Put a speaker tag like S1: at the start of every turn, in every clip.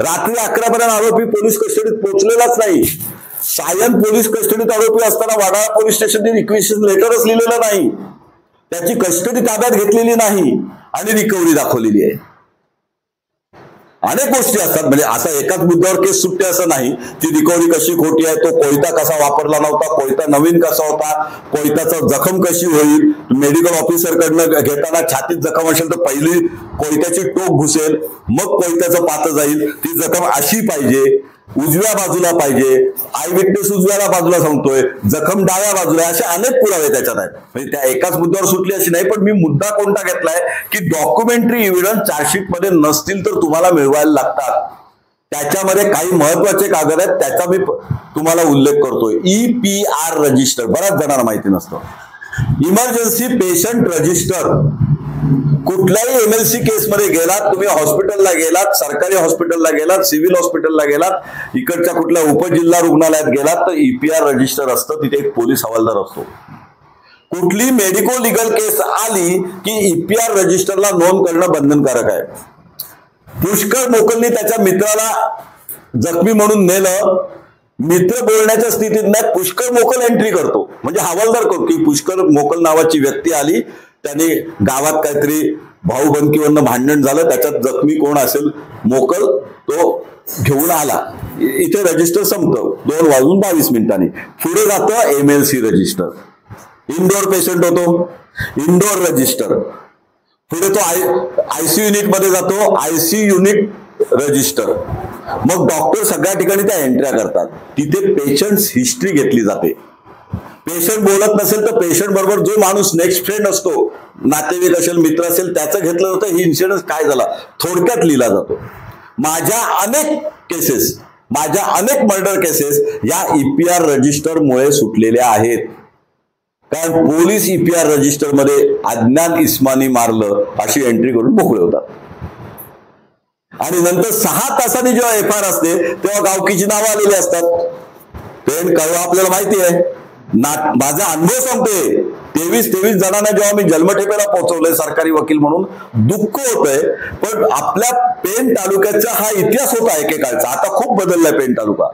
S1: रात्री 11 पर्यंत आरोपी पोलीस कस्टडीत पोहोचलेलाच नाही. सायन पोलीस कस्टडीत आरोपी असताना वाडाळा पोलीस स्टेशनने रिक्वेशन लेटरच लिहिलेलं नाही, त्याची कस्टडी ताब्यात घेतलेली नाही आणि रिकव्हरी दाखवलेली आहे. अनेक गोष्टी असतात. म्हणजे असा एकाच मुद्द्यावर केस सुटते असं नाही. ती रिकव्हरी कशी खोटी आहे, तो कोयता कसा वापरला नव्हता, कोयता नवीन कसा होता, कोयत्याचा जखम कशी होईल, मेडिकल ऑफिसरकडनं घेताना छातीत जखम असेल तर पहिली कोयत्याची टोक घुसेल, मग कोयत्याचं पातं जाईल, ती जखम अशी पाहिजे, उजव्या बाजूला पाहिजे, आय विटनेस उजव्या बाजूला सांगतोय, जखम डाव्या बाजूला, असे अनेक पुरावे त्याच्यात आहेत. म्हणजे त्या एकाच मुद्द्यावर सुटली अशी नाही. पण मी मुद्दा कोणता घेतलाय की डॉक्युमेंटरी एव्हिडन्स चार्जशीट मध्ये नसतील तर तुम्हाला मिळवायला लागतात. त्याच्यामध्ये काही महत्वाचे कागद आहेत, त्याचा मी तुम्हाला उल्लेख करतोय. EPR रजिस्टर बऱ्याच जणांना माहिती नसतं. Emergency patient register. कुठल्याही MLC केसमध्ये गेलात, तुम्ही हॉस्पिटलला गेलात, सरकारी हॉस्पिटलला गेलात, सिव्हिल हॉस्पिटलला गेलात, इकडच्या कुठल्या उपजिल्हा रुग्णालयात गेलात तर EPR रजिस्टर असतं, तिथे एक पोलीस हवालदार असतो. कुठली मेडिको लिगल केस आली की EPR रजिस्टरला नोंद करणं बंधनकारक आहे. पुष्कर मोकलनी त्याच्या मित्राला जखमी म्हणून नेलं, मित्र बोलण्याच्या स्थितीत नाही, पुष्कर मोकल एंट्री करतो, म्हणजे हवालदार करतो की पुष्कर मोकल नावाची व्यक्ती आली, त्याने गावात काहीतरी भाऊबंदकीवरनं भांडण झालं, त्याच्यात जखमी कोण असेल मोकल तो घेऊन आला, इथे रजिस्टर संपतं. 2:22 पुढे जातं MLC रजिस्टर. इंडोर पेशंट होतो, इंडोर रजिस्टर. पुढे तो ICU युनिट मध्ये जातो, ICU युनिट रजिस्टर. मग डॉक्टर सगळ्या ठिकाणी त्या एंट्र्या करतात. तिथे पेशंट हिस्ट्री घेतली जाते. पेशंट बोलत नसेल तर पेशंट बरोबर जो माणूस नेक्स्ट फ्रेंड असतो, नातेवाईक असेल, मित्र असेल, त्याचं घेतलं जातं. ही इन्सिडेंट काय झाला थोडक्यात लिहिला जातो. माझ्या अनेक मर्डर केसेस या EPR रजिस्टर मुळे सुटलेल्या आहेत. कारण पोलीस EPR रजिस्टर मध्ये अज्ञात इस्मानी मारलं अशी एंट्री करून मोकळे होतात. आणि नंतर 6 तासांनी जेव्हा FIR असते तेव्हा गावकीची नावं आलेली असतात. ते कळवा आपल्याला माहिती आहे. माझा अनुभव सांगतोय. 23 जणांना जेव्हा मी जन्मठेपेला पोहोचवलंय सरकारी वकील म्हणून, दुःख होतंय. पण आपल्या पेण तालुक्याचा हा इतिहास होता एकेकाळचा. आता खूप बदललाय पेण तालुका.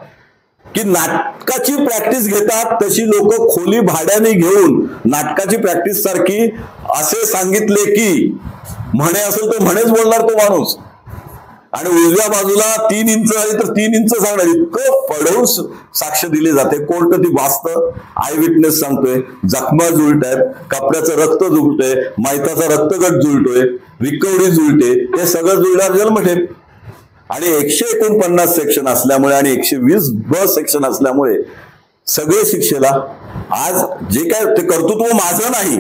S1: की नाटकाची प्रॅक्टिस घेतात तशी लोक खोली भाड्याने घेऊन नाटकाची प्रॅक्टिस सारखी असे सांगितले की म्हणे असेल तर म्हणेच बोलणार तो माणूस, आणि उजव्या बाजूला 3 इंच आहे तर 3 इंच सांगणार, इतकं पडवून साक्ष दिली जाते. कोर्ट ती वाचतं, आय विटनेस सांगतोय, जखमा जुळतायत, कपड्याचं रक्त जुळतोय, माहिताचा रक्तगट जुळतोय, रिकव्हरी जुळते, हे सगळं जुळणार जन्मठेप. आणि 149 सेक्शन असल्यामुळे आणि 120B सेक्शन असल्यामुळे सगळे शिक्षेला आज जे काय ते कर्तृत्व माझं नाही,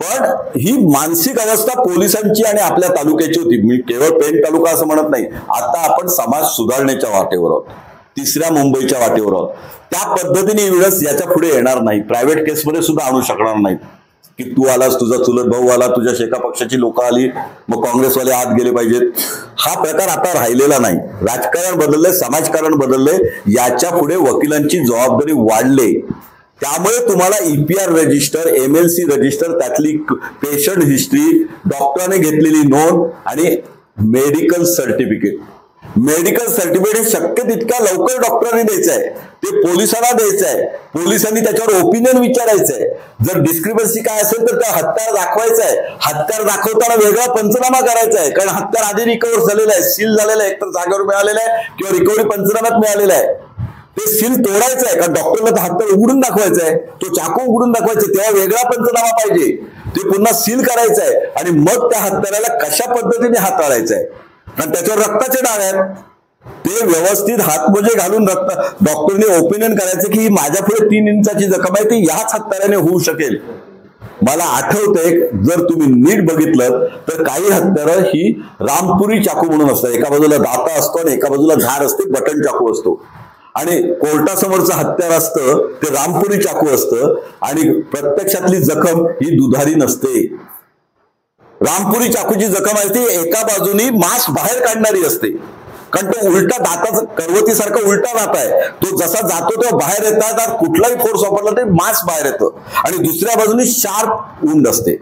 S1: पण ही मानसिक अवस्था पोलिसांची आणि आपल्या तालुक्याची होती. मी केवळ पेण तालुका असं म्हणत नाही. आता आपण समाज सुधारण्याच्या वाटेवर आहोत, 3ऱ्या मुंबईच्या वाटेवर आहोत. त्या पद्धतीने एव्हिडन्स याच्या पुढे येणार नाही. प्रायव्हेट केसमध्ये सुद्धा आणू शकणार नाहीत की तू आलास, तुझा चुलत भाऊ आला, तुझ्या शेका पक्षाची लोक आली, मग काँग्रेसवाले आत गेले पाहिजेत. हा प्रकार आता राहिलेला नाही. राजकारण बदललंय, समाजकारण बदललंय. याच्या पुढे वकिलांची जबाबदारी वाढले. त्यामुळे तुम्हाला EPR रजिस्टर, MLC रजिस्टर, त्यातली पेशंट हिस्ट्री, डॉक्टरने घेतलेली नोंद आणि मेडिकल सर्टिफिकेट हे शक्य तितक्या लवकर डॉक्टरांनी द्यायचं आहे, ते पोलिसांना द्यायचं आहे. पोलिसांनी त्याच्यावर ओपिनियन विचारायचं आहे. जर डिस्क्रिपन्सी काय असेल तर त्या हत्यार दाखवायचं आहे. हत्यार दाखवताना वेगळा पंचनामा करायचा आहे, कारण हत्यार आधी रिकव्हर झालेलं आहे, सील झालेलं आहे, एकतर जागेवर मिळालेलं आहे किंवा रिकव्हरी पंचनाम्यात मिळालेलं आहे. ते सील तोडायचं आहे, कारण डॉक्टरला हत्यार उघडून दाखवायचं आहे, तो चाकू उघडून दाखवायचं, तेव्हा वेगळा पंचनामा पाहिजे. ते पुन्हा सील करायचं आहे आणि मग त्या हत्याराला कशा पद्धतीने हाताळायचं आहे. कारण त्याच्यावर रक्ताचे डाग आहेत, ते व्यवस्थित हातमोजे घालून डॉक्टरने ओपिनियन करायचं की माझ्या पुढे 3 इंचाची जखम आहे, ती याच हत्याराने होऊ शकेल. मला आठवतंय, जर तुम्ही नीट बघितलं तर काही हत्यारं ही रामपुरी चाकू म्हणून असतात. एका बाजूला दाता असतो आणि एका बाजूला धार असते, बटन चाकू असतो. आणि कोर्टासमोरचं हत्यार असतं ते रामपुरी चाकू असतं आणि प्रत्यक्षातली जखम ही दुधारी नसते. रामपुरी चाकूची जखम आहे ती एका बाजूनी मांस बाहेर काढणारी असते, कारण तो उलटा दाताचा करवतीसारखा उलटा दात आहे. तो जसा जातो तो बाहेर येतात, कुठलाही फोर्स वापरला ते मांस बाहेर येतं. आणि दुसऱ्या बाजूनी शार्प वुंड असते.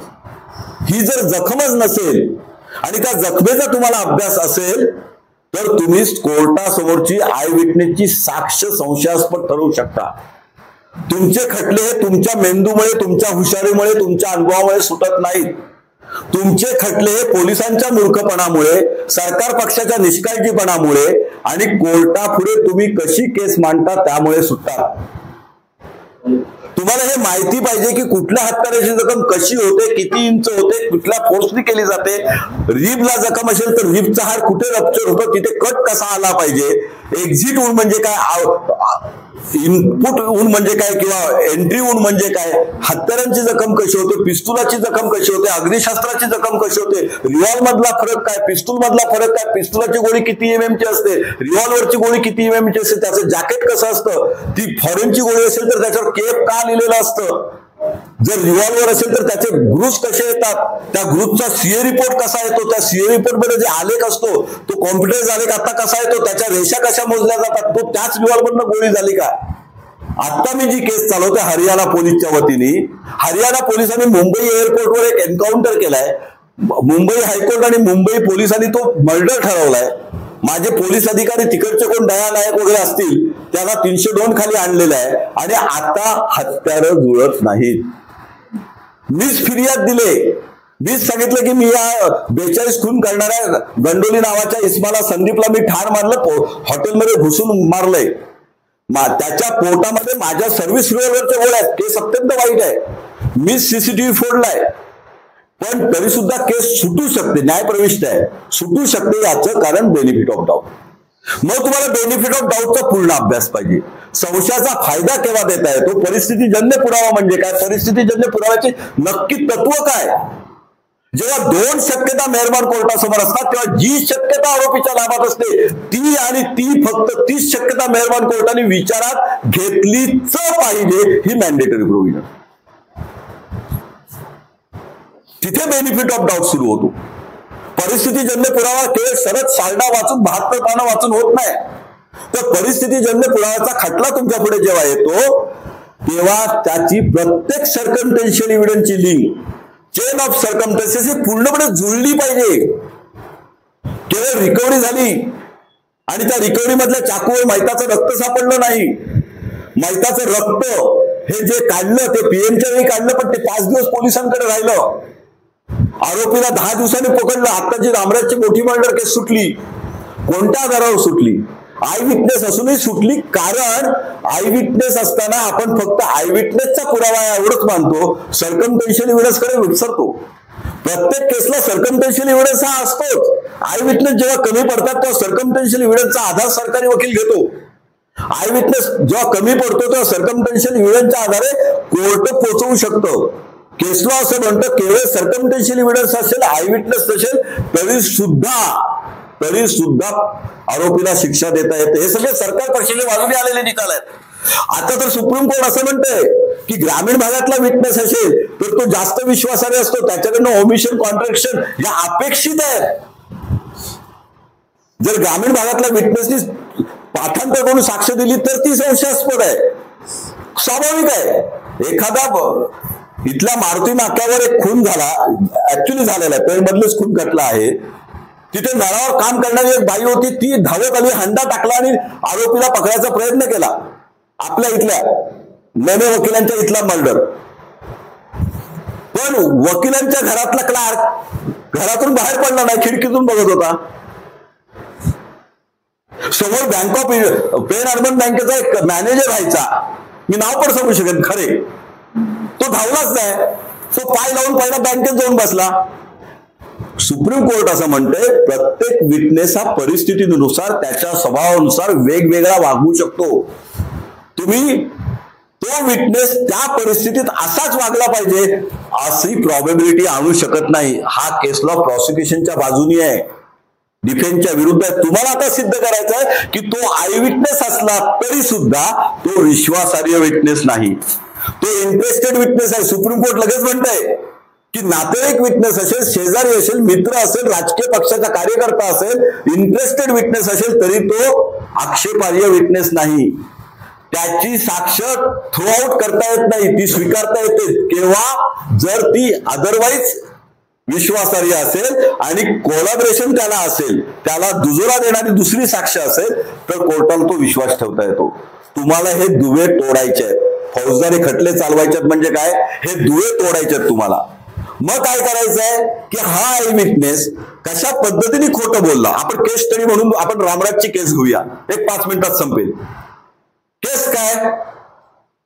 S1: ही जर जखमच नसेल आणि त्या जखमेचा तुम्हाला अभ्यास असेल तर तुम्ही कोर्टासमोरची आय विटनेसची साक्ष संशयास्पद ठरवू शकता. तुमचे खटले हे तुमच्या मेंदूमुळे, तुमच्या हुशारीमुळे, तुमच्या अनुभवामुळे सुटत नाहीत. तुमचे खटले हे पोलिसांच्या मूर्खपणामुळे, सरकार पक्षाच्या निष्काळजीपणामुळे आणि कोर्टापुढे तुम्ही कशी केस मांडता त्यामुळे सुटतात. तुम्हाला हे माहिती पाहिजे की कुठल्या हत्याराची जखम कशी होते, किती इंच होते, कुठल्या फोर्सने केली जाते. रिबला जखम असेल तर रिबचा हाड कुठे रप्चर होतो, तिथे कट कसा आला पाहिजे. एक्झिट वुंड म्हणजे काय, इनपुट वुंड म्हणजे काय किंवा एंट्री वुंड म्हणजे काय, हत्यारांची जखम कशी होते, पिस्तुलाची जखम कशी होते, अग्निशस्त्राची जखम कशी होते, रिव्हॉल्वर मधला फरक काय, पिस्तूल मधला फरक काय, पिस्तुलाची गोळी किती MM ची असते, रिव्हॉल्वरची गोळी किती MM ची असते, त्याचं जॅकेट कसं असतं, ती फॉरेनची गोळी असेल तर त्याच्यावर केप का लिहिलेलं असतं, जर रिव्हॉल्वर असेल तर त्याचे ग्रुज कसे येतात, त्या ग्रुजचा सीए रिपोर्ट कसा येतो, त्या सीए रिपोर्ट मध्ये जे आलेख असतो तो कॉम्प्युटर आलेख आता कसा येतो, त्याच्या रेषा कशा मोजल्या जातात, तो त्याच रिव्हॉल्वरनं गोळी झाली का. आता मी जी केस चालवते हरियाणा पोलीसच्या वतीने, हरियाणा पोलिसांनी मुंबई एअरपोर्टवर एक एन्काउंटर केलाय. मुंबई हायकोर्ट आणि मुंबई पोलिसांनी तो मर्डर ठरवलाय. माझे पोलीस अधिकारी तिकडचे कोण दयानायक वगैरे असतील त्यांना 302 खाली आणलेलं आहे आणि आता हत्यारं जुळत नाहीत. मीच फिर्याद दिले, मीच सांगितलं की मी या 42 खून करणाऱ्या गंडोली नावाच्या इस्माला, संदीपला मी ठार मारलं, हॉटेलमध्ये घुसून मारलंय. त्याच्या पोटामध्ये माझ्या सर्व्हिस रिव्हॉल्वरच्या गोळ्या आहेत. केस अत्यंत वाईट आहे. मी सीसीटीव्ही फोडलाय, पण तरी सुद्धा केस सुटू शकते, न्यायप्रविष्ट आहे, सुटू शकते. याचं कारण बेनिफिट ऑफ डाऊट. मग तुम्हाला बेनिफिट ऑफ डाऊटचा पूर्ण अभ्यास पाहिजे. संशयाचा फायदा केव्हा देता येतो, परिस्थितीजन्य पुरावा म्हणजे काय, परिस्थितीजन्य पुराव्याचे नक्की तत्व काय. जेव्हा 2 शक्यता मेहरबान कोर्टासमोर असतात तेव्हा जी शक्यता आरोपीच्या लाभात असते ती आणि ती फक्त 30 शक्यता मेहरबान कोर्टाने विचारात घेतलीच पाहिजे, ही मॅन्डेटरी प्रोव्हिजन. तिथे बेनिफिट ऑफ डाऊट सुरू होतो. परिस्थितीजन्य पुरावा केवळ शरद साल्डा वाचून 72 पानं वाचून होत नाही. तर परिस्थितीजन्य पुराव्याचा खटला तुमच्या पुढे जेव्हा येतो तेव्हा त्याची प्रत्येक सर्कमस्टेन्शियल एव्हिडन्सची लिंक, चेन ऑफ सर्कमस्टेन्सेस ही पूर्णपणे जुळली पाहिजे. केवळ रिकव्हरी झाली आणि त्या रिकव्हरी मधल्या चाकूवर मैताचं रक्त सापडलं नाही. मैताचं रक्त हे जे काढलं ते पीएमच्या वेळी काढलं, पण ते 5 दिवस पोलिसांकडे राहिलं. आरोपीला 10 दिवसांनी पकडलं. आता जी रामराजची मोठी मर्डर केस सुटली, कोणत्या आधारावर सुटली, आय विटनेस असूनही सुटली. कारण आय विटनेस असताना आपण फक्त आय विटनेसचा पुरावा एवढंच मानतो, सर्कमस्टेन्शियल एव्हिडन्स कडे विसरतो. प्रत्येक केसला सर्कमस्टेन्शियल एव्हिडन्स हा असतोच. आय विटनेस जेव्हा कमी पडतात तेव्हा सर्कमस्टेन्शियल एव्हिडन्सचा आधार सरकारी वकील घेतो. आय विटनेस जेव्हा कमी पडतो तेव्हा सर्कमस्टेन्शियल एव्हिडन्सच्या आधारे कोर्ट पोहोचवू शकतो. केस लॉ असं म्हणतं केवळ सर्कमस्टेन्शियल एव्हिडन्स असेल, आय विटनेस असेल तरी सुद्धा आरोपीला शिक्षा देता येते. हे सगळे सरकार पक्षाच्या बाजूने आलेले निकाल आहेत. आता तर सुप्रीम कोर्ट असं म्हणतंय की ग्रामीण भागातला विटनेस असेल तर तो जास्त विश्वासाने असतो, त्याच्याकडनं ओमिशन कॉन्ट्रॅक्शन या अपेक्षित आहेत. जर ग्रामीण भागातल्या विटनेसनी पाठांतर करून साक्ष दिली तर ती संशयास्पद आहे, स्वाभाविक आहे. एखादा इथल्या मारुती नाक्यावर एक खून झाला, ऍक्च्युअली झालेला आहे, पेणमधलेच खून घटला आहे. तिथे नळावर काम करणारी एक बाई होती, ती धावत आली, हंडा टाकला आणि आरोपीला पकडायचा प्रयत्न केला. आपल्या इथल्या नेने वकिलांच्या इथला मर्डर. पण वकिलांच्या घरातला क्लार्क घरातून बाहेर पडला नाही, खिडकीतून बघत होता. समोर बँक ऑफ पेन अर्बन बँकेचा एक मॅनेजर राहायचा, मी नाव पण सांगू शकत खरे, तो धावलाच नाही. तो पाय लावून पहिला बँकेत जाऊन बसला. सुप्रीम कोर्ट असं म्हणते प्रत्येक विटनेस हा परिस्थितीनुसार त्याच्या स्वभावानुसार वेगवेगळा वागू शकतो. तुम्ही तो विटनेस त्या परिस्थितीत असाच वागला पाहिजे अशी प्रॉबेबिलिटी आणू शकत नाही. हा केस लॉ प्रॉसिक्युशनच्या बाजूनी आहे, डिफेन्सच्या विरुद्ध आहे. तुम्हाला आता सिद्ध करायचं आहे की तो आय विटनेस असला तरी सुद्धा तो विश्वासार्ह विटनेस नाही, तो इंटरेस्टेड विटनेस आहे. सुप्रीम कोर्ट लगेच म्हणतंय की नातेवाईक विटनेस असेल, शेजारी असेल, मित्र असेल, राजकीय पक्षाचा कार्यकर्ता असेल, इंटरेस्टेड विटनेस असेल तरी तो आक्षेपार्ह विटनेस नाही. त्याची साक्ष थ्रू आउट करता येत नाही, ती स्वीकारता येते केव्हा, जर ती अदरवाईज विश्वासार्ह असेल आणि कोलॅबोरेशन त्याला असेल, त्याला दुजोरा देणारी दुसरी साक्ष असेल तर कोर्टाला तो विश्वास ठेवता येतो. तुम्हाला हे दुवे तोडायचे आहेत. फौजदारी खटले चालवायचे म्हणजे काय, हे दुवे तोडायचे आहेत तुम्हाला. मग काय करायचंय की हा आय विटनेस कशा पद्धतीने खोटं बोलला. आपण केस स्टडी म्हणून आपण रामराजची केस घेऊया, एक 5 मिनिटात संपेल. केस काय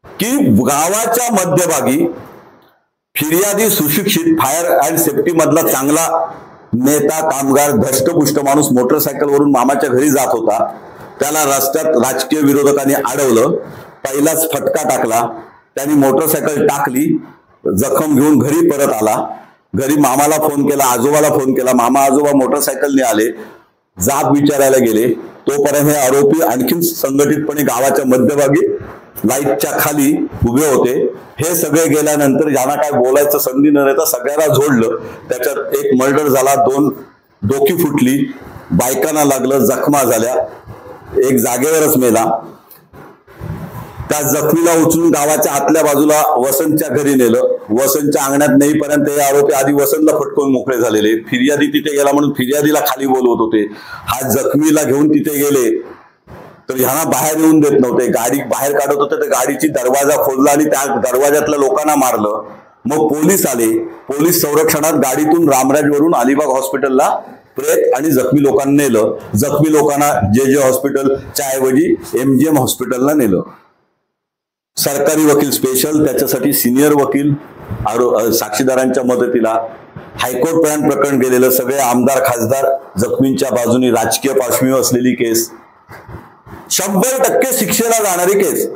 S1: की गावाच्या मध्यभागी फिर्यादी सुशिक्षित फायर अँड सेफ्टी मधला चांगला नेता, कामगार, धष्टपुष्ट माणूस मोटरसायकलवरून मामाच्या घरी जात होता. त्याला रस्त्यात राजकीय विरोधकांनी अडवलं. पहिलाच फटका टाकला. त्यांनी मोटरसायकल टाकली, जखम घेऊन घरी परत आला. घरी मामाला फोन केला, आजोबाला फोन केला. मामा आजोबा मोटरसायकलने आले, जाब विचारायला गेले. तोपर्यंत हे आरोपी आणखीन संघटितपणे गावाच्या मध्यभागी लाईटच्या खाली उभे होते. हे सगळे गेल्यानंतर ज्यांना काय बोलायचं संधी न देता सगळ्याला जोडलं. त्याच्यात एक मर्डर झाला, 2 डोकी फुटली, बायकांना लागलं, जखमा झाल्या, एक जागेवरच मेला. त्या जखमीला उचलून गावाच्या आतल्या बाजूला वसंतच्या घरी नेलं. वसंतच्या अंगणात नेईपर्यंत हे आरोपी आधी वसंतला फटकवून मोकळे झालेले. फिर्यादी तिथे गेला म्हणून फिर्यादीला खाली बोलवत होते. हा जखमीला घेऊन तिथे गेले तर ह्यांना बाहेर येऊन देत नव्हते. गाडी बाहेर काढत होते तर गाडीची दरवाजा खोलला आणि त्या दरवाजातल्या लोकांना मारलं. मग पोलीस आले. पोलीस संरक्षणात गाडीतून रामराजवरून अलिबाग हॉस्पिटलला प्रेत आणि जखमी लोकांना नेलं. जखमी लोकांना जे हॉस्पिटलच्या ऐवजी MGM हॉस्पिटलला नेलं. सरकारी वकील स्पेशल, त्याच्यासाठी सिनियर वकील, साक्षीदारांच्या मदतीला हायकोर्टपर्यंत प्रकरण गेलेलं. सगळे आमदार खासदार जखमींच्या बाजूनी, राजकीय पार्श्वभूमी असलेली केस, 100% शिक्षेला जाणारी केस.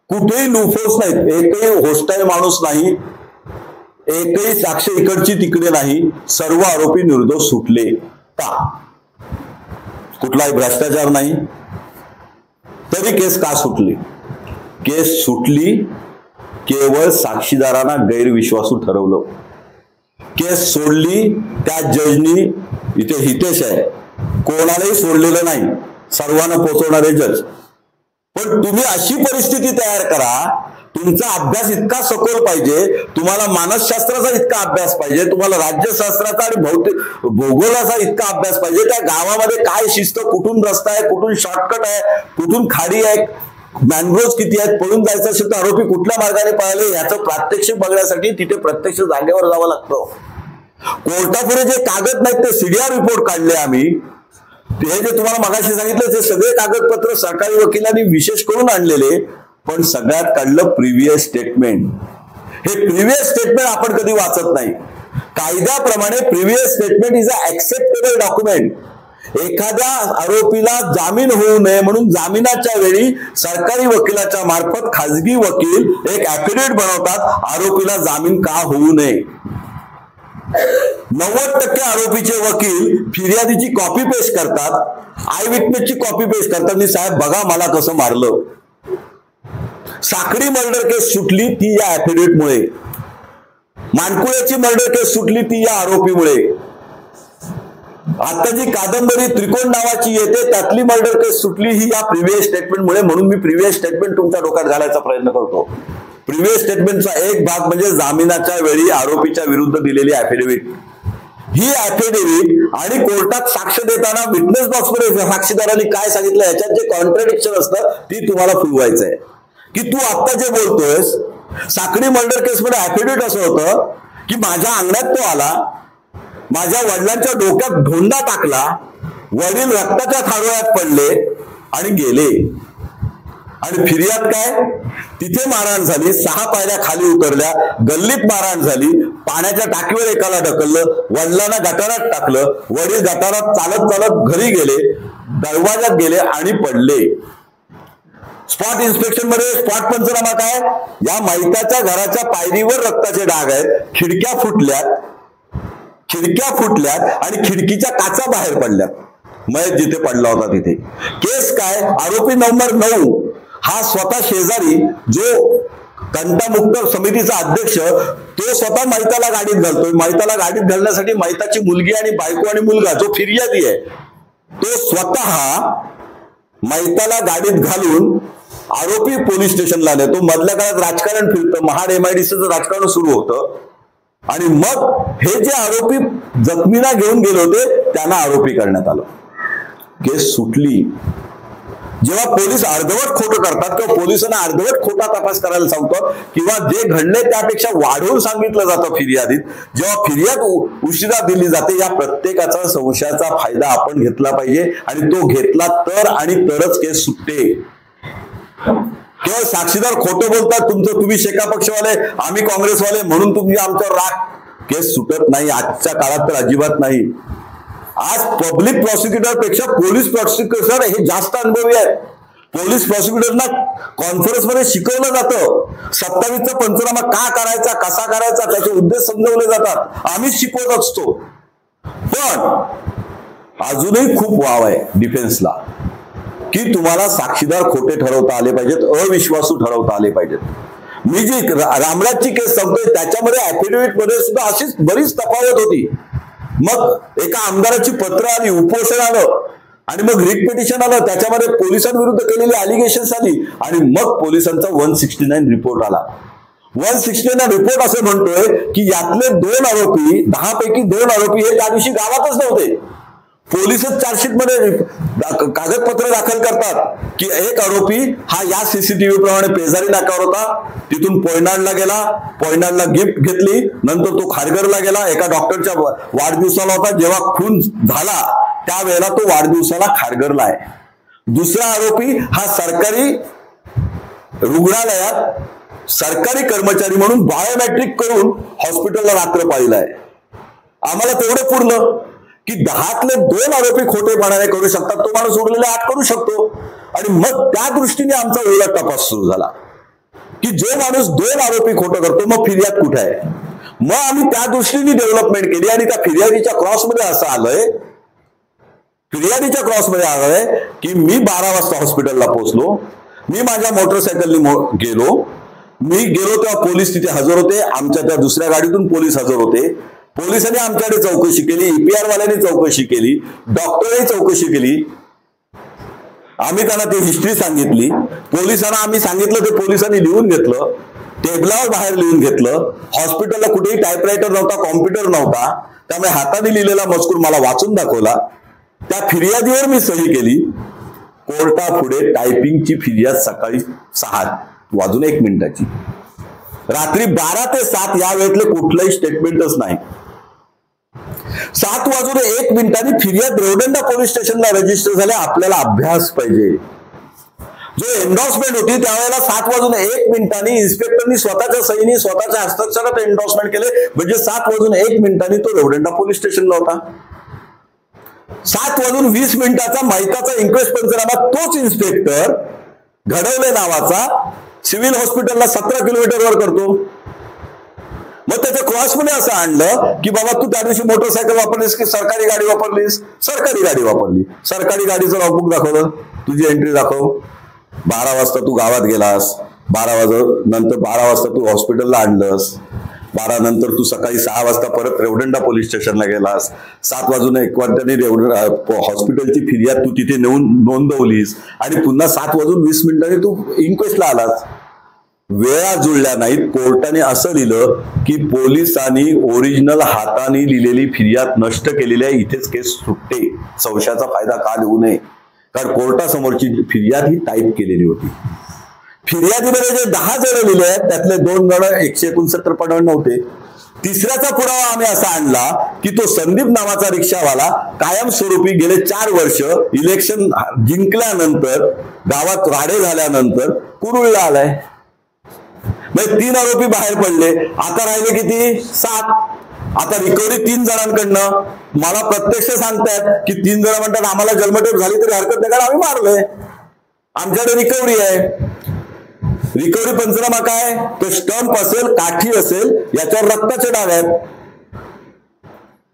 S1: कुठेही लूफोर्स नाहीत, एकही होस्टाईल माणूस नाही, एकही साक्ष इकडची तिकडे नाही. सर्व आरोपी निर्दोष सुटले. का? कुठलाही भ्रष्टाचार नाही. तरी केस का सुटली? केस सुटली केवळ साक्षीदारांना गैरविश्वासू ठरवलं. केस सोडली त्या जजनी, इथे हितेश आहे, कोणालाही सोडलेलं नाही, सर्वांना पोहोचवणारे जज. पण तुम्ही अशी परिस्थिती तयार करा, तुमचा अभ्यास इतका सखोल पाहिजे, तुम्हाला मानसशास्त्राचा इतका अभ्यास पाहिजे, तुम्हाला राज्यशास्त्राचा आणि भूगोलाचा इतका अभ्यास पाहिजे. त्या गावामध्ये काय शिस्त, कुठून रस्ता आहे, कुठून शॉर्टकट आहे, कुठून खाडी आहे, मॅनग्रोव्ह किती आहेत, पळून जायचं असेल तर आरोपी कुठल्या मार्गाने पळाले याचं प्रात्यक्षिक बघण्यासाठी तिथे प्रत्यक्ष जागेवर जावं लागतं. कोर्टापुढे जे कागद नाहीत ते CDR रिपोर्ट काढले आम्ही. ते जे तुम्हाला मगाशी सांगितलं ते सगळे कागदपत्र सरकारी वकिलांनी विशेष करून आणलेले. पण सगळ्यात काढलं प्रिव्हियस स्टेटमेंट. हे प्रिव्हियस स्टेटमेंट आपण कधी वाचत नाही. कायद्याप्रमाणे previous statement is a acceptable document. एखाद्या आरोपीला जामीन होऊ नये म्हणून जामिनाच्या वेळी सरकारी वकिलाच्या मार्फत खाजगी वकील एक ऍफिडेव्हिट बनवतात, आरोपीला जामीन का होऊ नये. 90% आरोपीचे वकील फिर्यादीची कॉपी पेस्ट करतात, आय विटनेसची कॉपी पेस्ट करतात. मी साहेब बघा मला कसं मारलं. साखळी मर्डर केस सुटली ती या ऍफिडेव्हिटमुळे. मानकुळ्याची मर्डर केस सुटली ती या आरोपीमुळे. आता जी कादंबरी त्रिकोण नावाची येते त्यातली मर्डर केस सुटली ही या प्रिव्हियस स्टेटमेंटमुळे. म्हणून मी प्रिव्हियस स्टेटमेंट तुमच्या डोक्यात घालायचा प्रयत्न करतो. प्रिव्हियस स्टेटमेंटचा एक भाग म्हणजे जामिनाच्या वेळी आरोपीच्या विरुद्ध दिलेली ऍफिडेव्हिट. ही ऍफिडेव्हिट आणि कोर्टात साक्ष देताना विटनेस बॉक्समध्ये साक्षीदारांनी काय सांगितलं याच्यात जे कॉन्ट्रडिक्शन असतं ती तुम्हाला फुलवायचं आहे. की तू आता जे बोलतोयस साखळी मर्डर केस मध्ये ऍफिडेव्हिट असं होतं की माझ्या अंगणात तो आला, माझ्या वडिलांच्या डोक्यात धोंडा टाकला, वडील रक्ताच्या थारोळ्यात पडले आणि गेले. आणि फिर्याद काय, तिथे मारहाण झाली, 6 पायऱ्या खाली उतरल्या, गल्लीत मारहाण झाली, पाण्याच्या टाकीवर एकाला ढकललं, वडिलांना गटारात टाकलं, वडील गटारात चालत चालत घरी गेले, दरवाजात गेले आणि पडले. स्पॉट इन्स्पेक्शन मध्ये स्पॉट पंचनामा काय, या मैताच्या घराच्या पायरीवर रक्ताचे डाग आहेत, खिडक्या फुटल्यात आणि खिडकीच्या काचा बाहेर पडल्यात. मयत जिथे पडला होता तिथे. केस काय, आरोपी नंबर 9 हा स्वतः शेजारी जो कंटामुक्त समितीचा अध्यक्ष तो स्वतः मैताला गाडीत घालतोय. मैताला गाडीत घालण्यासाठी मैताची मुलगी आणि बायको आणि मुलगा जो फिर्यादी आहे तो स्वतः मैताला गाडीत घालून आरोपी पोलीस स्टेशनला नेतो. मधल्या काळात राजकारण फिरतं, महाड MIDCचं राजकारण सुरू होतं. आणि मग हे जे आरोपी जखमीला घेऊन गेले होते त्यांना आरोपी करण्यात आलं. केस सुटली. जेव्हा पोलीस अर्धवट खोटं करतात किंवा पोलिसांना अर्धवट खोटा तपास करायला सांगतो किंवा जे घडले त्यापेक्षा वाढवून सांगितलं जातं फिर्यादीत, जेव्हा फिर्याद उशिरा दिली जाते, या प्रत्येकाचा संशयाचा फायदा आपण घेतला पाहिजे आणि तो घेतला तर आणि तरच केस सुटते. केवळ साक्षीदार खोटं बोलतात, तुम्ही शेका पक्षवाले आम्ही काँग्रेसवाले म्हणून तुम्ही आमच्यावर राग, केस सुटत नाही. आजच्या काळात तर अजिबात नाही. आज पब्लिक प्रॉसिक्युटर पेक्षा पोलीस प्रॉसिक्युटर हे जास्त अनुभवी आहेत. पोलीस प्रॉसिक्युटरना कॉन्फरन्स मध्ये शिकवलं जातं 27चा पंचनामा का करायचा, कसा करायचा, त्याचे उद्देश समजवले जातात. आम्हीच शिकवत असतो. पण अजूनही खूप वाव आहे डिफेन्सला की तुम्हाला साक्षीदार खोटे ठरवता आले पाहिजेत, अविश्वासू ठरवता आले पाहिजेत. मी जी रामराजची केस सांगतोय त्याच्यामध्ये ऍफिडेव्हिट मध्ये सुद्धा अशीच बरीच तफावत होती. मग एका आमदाराची पत्र आली, उपोषण आलं आणि मग रिट पिटिशन आलं, त्याच्यामध्ये पोलिसांविरुद्ध केलेली अलिगेशन्स आली आणि मग पोलिसांचा 169 रिपोर्ट आला. 169 रिपोर्ट असं म्हणतोय की यातले 2 आरोपी 10 पैकी 2 आरोपी हे त्या दिवशी गावातच नव्हते. पोलीसच चार्जशीट मध्ये कागदपत्र दाखल करतात की एक आरोपी हा या सीसीटीव्ही प्रमाणे पेजारी नाक्यावर होता, तिथून पोयनाडला गेला, पोयनाडला गिफ्ट घेतली, नंतर तो खारघरला गेला, एका डॉक्टरच्या वाढदिवसाला होता, जेव्हा खून झाला त्यावेळेला तो वाढदिवसाला खारघरला आहे. दुसरा आरोपी हा सरकारी रुग्णालयात सरकारी कर्मचारी म्हणून बायोमेट्रिक करून हॉस्पिटलला रात्र पाहिलाय. आम्हाला तेवढं पूर्ण की 10तले 2 आरोपी खोटेपणाने करू शकतात, तो माणूस उरलेले 8 करू शकतो. आणि मग त्या दृष्टीने आमचा उलट तपास सुरू झाला की जो माणूस 2 आरोपी खोटं करतो मग फिर्याद कुठे आहे. मग आम्ही त्या दृष्टीने डेव्हलपमेंट केली आणि त्या फिर्यादीच्या क्रॉसमध्ये असं आलंय, की मी 12 वाजता हॉस्पिटलला पोहोचलो, मी माझ्या मोटरसायकलने गेलो तेव्हा पोलीस तिथे हजर होते, आमच्या त्या दुसऱ्या गाडीतून पोलीस हजर होते. पोलिसांनी आमच्याकडे चौकशी केली, ईपीआर वाल्यांनी चौकशी केली, डॉक्टरने चौकशी केली. आम्ही त्यांना ती हिस्ट्री सांगितली. पोलिसांना आम्ही सांगितलं ते पोलिसांनी लिहून घेतलं, टेबलावर बाहेर लिहून घेतलं. हॉस्पिटलला कुठेही टायपरायटर नव्हता, कॉम्प्युटर नव्हता, त्यामुळे हाताने लिहिलेला मजकूर मला वाचून दाखवला. त्या फिर्यादीवर मी सही केली. कोर्टापुढे टायपिंगची फिर्याद सकाळी 6:01 रात्री 12 ते 7 या वेळेतले कुठलंही स्टेटमेंटच नाही. 7:01 फिर्याद रेवदंडा पोलीस स्टेशनला रजिस्टर झाले. आपल्याला अभ्यास पाहिजे. जो एन्डॉर्समेंट होती त्यावेळेला 7:01 इन्स्पेक्टरनी स्वतःच्या सहीने स्वतःच्या हस्ताक्षरात एन्डॉर्समेंट केले, म्हणजे 7:01 तो रेवदंडा पोलीस स्टेशनला होता. 7:20 माहिताचा इन्क्वेस्ट पंचनामा तोच इन्स्पेक्टर घडवले नावाचा सिव्हिल हॉस्पिटलला 17 किलोमीटरवर करतो. मग त्याच्या क्रॉसमध्ये असं आणलं की बाबा तू त्या दिवशी मोटरसायकल वापरलीस की सरकारी गाडी वापरलीस. सरकारी गाडी वापरली. सरकारी गाडीचं लॉगबुक दाखवलं, तुझी एंट्री दाखव. 12 वाजता तू गावात गेलास, 12 वाजता तू हॉस्पिटलला आणलंस, 12 नंतर तू सकाळी 6 वाजता परत रेवदंडा पोलीस स्टेशनला गेलास, 7:01 हॉस्पिटलची फिर्याद तू तिथे नेऊन नोंदवलीस आणि पुन्हा 7:20 तू इन्क्वेस्टला आलास. वेळा जुळल्या नाहीत. कोर्टाने असं लिहिलं की पोलिसांनी ओरिजिनल हाताने लिहिलेली फिर्याद नष्ट केलेली आहे, इथेच केस सुटते. संशयाचा फायदा का देऊ नये, कारण कोर्टासमोरची फिर्याद ही टाईप केलेली होती. फिर्यादीमध्ये जे 10 जण लिहिले आहेत त्यातले 2 जण 169 पडवण नव्हते. तिसऱ्याचा पुरावा आम्ही असा आणला की तो संदीप नावाचा रिक्षावाला कायमस्वरूपी गेले 4 वर्ष इलेक्शन जिंकल्यानंतर गावात राडे झाल्यानंतर कुरुळला आलाय. म्हणजे 3 आरोपी बाहेर पडले. आता राहिले किती? 7. आता रिकव्हरी 3 जणांकडनं. मला प्रत्यक्ष सांगतायत की 3 जण म्हणतात आम्हाला जन्मठेप झाली तरी हरकत नाही कारण आम्ही मारलोय. आमच्याकडे रिकव्हरी आहे. रिकव्हरी पंचनामा काय? तो स्टंप असेल, काठी असेल, याच्यावर रक्ताचे डाग आहेत.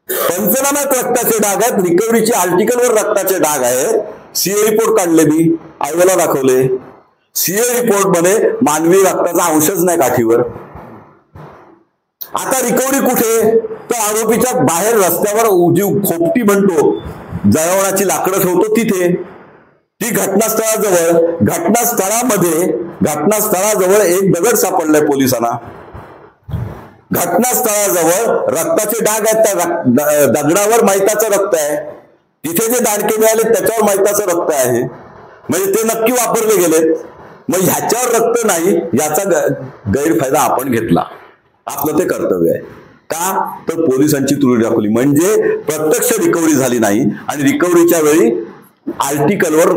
S1: पंचनाम्यात रक्ताचे डाग आहेत, रिकव्हरीची आर्टिकलवर रक्ताचे डाग आहेत. सीए रिपोर्ट काढले, मी आयोला दाखवले. सीए रिपोर्ट मध्ये मानवी रक्ताचा अंशच नाही काठीवर. आता रिकव्हरी कुठे? तर आरोपीच्या बाहेर रस्त्यावर जी खोपटी म्हणतो, जळवण्याची लाकडं ठेवतो तिथे. ती घटनास्थळाजवळ एक दगड सापडलाय पोलिसांना. घटनास्थळाजवळ रक्ताचे डाग आहेत, त्या दगडावर मैताचं रक्त आहे, तिथे जे दांडके मिळाले त्याच्यावर मैताचं रक्त आहे, म्हणजे ते नक्की वापरले गेलेत. मग ह्याच्यावर रक्त नाही याचा गैरफायदा आपण घेतला. आपलं ते कर्तव्य आहे. का तर पोलिसांची त्रुटी दाखवली म्हणजे प्रत्यक्ष रिकव्हरी झाली नाही आणि रिकव्हरीच्या वेळी आर्टिकलवर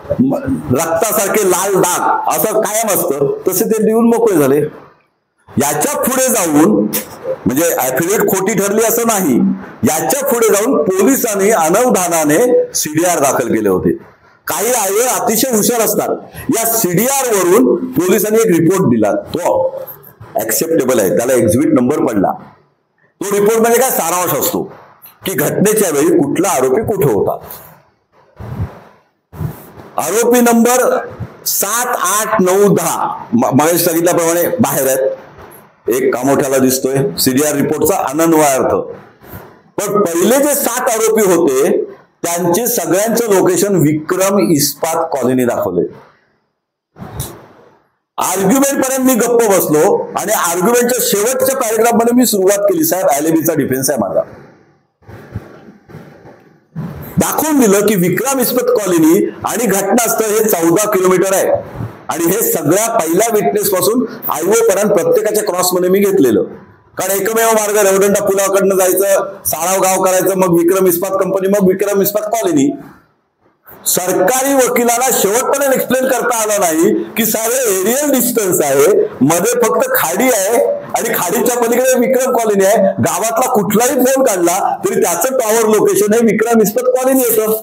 S1: रक्तासारखे लाल डाग असं कायम असतं, तसे ते लिहून मोकळे झाले. याच्या पुढे जाऊन म्हणजे ऍफिडेव्हिट खोटी ठरली असं नाही, याच्या पुढे जाऊन पोलिसांनी अनवधानाने सीडीआर दाखल केले होते. काही आहे अतिशय हुशार असतात. या सीडीआर वरून पोलिसांनी एक रिपोर्ट दिला, तो ऍक्सेप्टेबल आहे, त्याला एक्झिबिट नंबर पडला. तो रिपोर्ट म्हणजे काय सारांश असतो की घटनेच्या वेळी कुठला आरोपी कुठे होता. आरोपी नंबर 7, 8, 9, 10 मगाशी सांगितल्याप्रमाणे बाहेर आहेत. एक कामोठ्याला दिसतोय सीडीआर रिपोर्टचा अनन्वय अर्थ. पण पहिले जे 7 आरोपी होते त्यांचे सगळ्यांचं लोकेशन विक्रम इस्पात कॉलनी दाखवले. आर्ग्युमेंट पर्यंत मी गप्प बसलो आणि आर्ग्युमेंटच्या शेवटच्या पॅरेग्राफ मध्ये मी सुरुवात केली, साहेब एलएबीचा डिफेन्स आहे माझा. दाखवून दिलं की विक्रम इस्पात कॉलनी आणि घटनास्थळ हे 14 किलोमीटर आहे आणि हे सगळ्या पहिल्या विटनेस पासून हायवे पर्यंत प्रत्येकाच्या क्रॉस मध्ये मी घेतलेलं. कारण एकमेव मार्ग रेवदंडा पुलाकडनं जायचं, साळाव गाव करायचं, मग विक्रम इस्पात कंपनी, मग विक्रम इस्पात कॉलनी. सरकारी वकिलाला शेवटपर्यंत एक्सप्लेन करता आलं नाही की सारे एरियल डिस्टन्स आहे, मध्ये फक्त खाडी आहे आणि खाडीच्या पलीकडे विक्रम कॉलनी आहे. गावातला कुठलाही फोन काढला तरी त्याचं टॉवर लोकेशन हे विक्रम इस्पात कॉलनी येतं.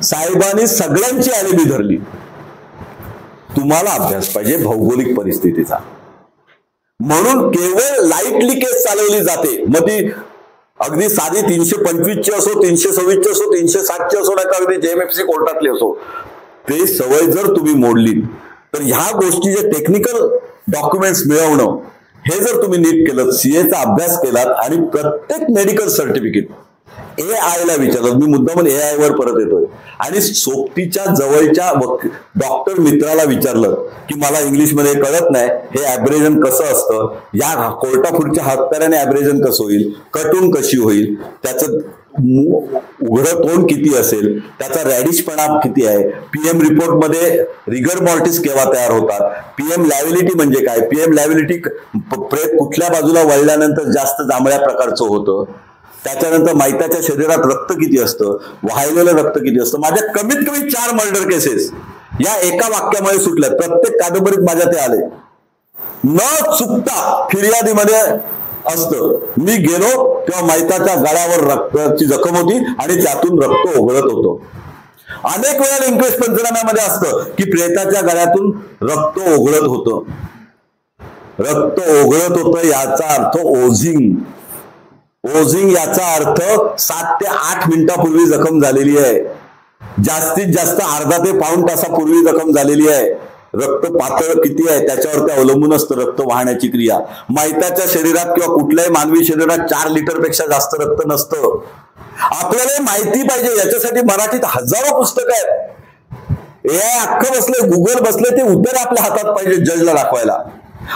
S1: साहेबांनी सगळ्यांची एलएबी धरली. तुम्हाला अभ्यास पाहिजे भौगोलिक परिस्थितीचा, म्हणून केवळ लाईटली केस चालवली जाते. मग ती अगदी साधी 325 ची असो, 326 ची असो, 360 ची असो, नाही अगदी जेएमएफसी कोर्टातली असो, ते सवय जर तुम्ही मोडली तर ह्या गोष्टीचे टेक्निकल डॉक्युमेंट्स मिळवणं हे जर तुम्ही नीट केलं, सीएचा अभ्यास केलात आणि प्रत्येक मेडिकल सर्टिफिकेट AI ला विचारलं. मी मुद्दाम AI वर परत येतोय आणि सोबतीच्या जवळच्या डॉक्टर मित्राला विचारलं की मला इंग्लिशमध्ये कळत नाही, हे ॲब्रेजन कसं असतं, या कोर्टापुढच्या हातकऱ्याने ॲब्रेजन कसं होईल, कटून कशी होईल, त्याचं उघडं तोंड किती असेल, त्याचा रॅडिशपणा किती आहे, पीएम रिपोर्ट मध्ये रिगर मॉर्टिस केव्हा तयार होतात, पीएम लॅबिलिटी म्हणजे काय, पीएम लॅबिलिटी प्रेत कुठल्या बाजूला वळल्यानंतर जास्त जांभळ्या प्रकारचं होतं, त्याच्यानंतर मैताच्या शरीरात रक्त किती असतं, वाहिलेलं रक्त किती असतं. माझ्या कमीत कमी 4 मर्डर केसेस या एका वाक्यामुळे सुटल्या. प्रत्येक कादंबरीत माझ्या ते आले. न चुकता फिर्यादीमध्ये असतं, मी गेलो तेव्हा मैताच्या गळ्यावर रक्ताची जखम होती आणि त्यातून रक्त ओघळत होतं. अनेक वेळा इंक्वेस्ट पंचनाम्यामध्ये असतं की प्रेताच्या गळ्यातून रक्त ओघळत होतं. रक्त ओघळत होतं याचा अर्थ ओझिंग. ओझिंग याचा अर्थ 7 ते 8 मिनिटापूर्वी जखम झालेली आहे. जास्तीत जास्त अर्धा ते पाऊण तासापूर्वी जखम झालेली आहे. रक्त पातळ किती आहे त्याच्यावर ते अवलंबून असतं रक्त वाहण्याची क्रिया. मैताच्या शरीरात किंवा कुठल्याही मानवी शरीरात 4 लिटरपेक्षा जास्त रक्त नसतं. आपल्याला माहिती पाहिजे, याच्यासाठी मराठीत हजारो पुस्तकं आहेत. AI अख्खं बसले, गुगल बसले, ते उत्तर आपल्या हातात पाहिजे जजला दाखवायला.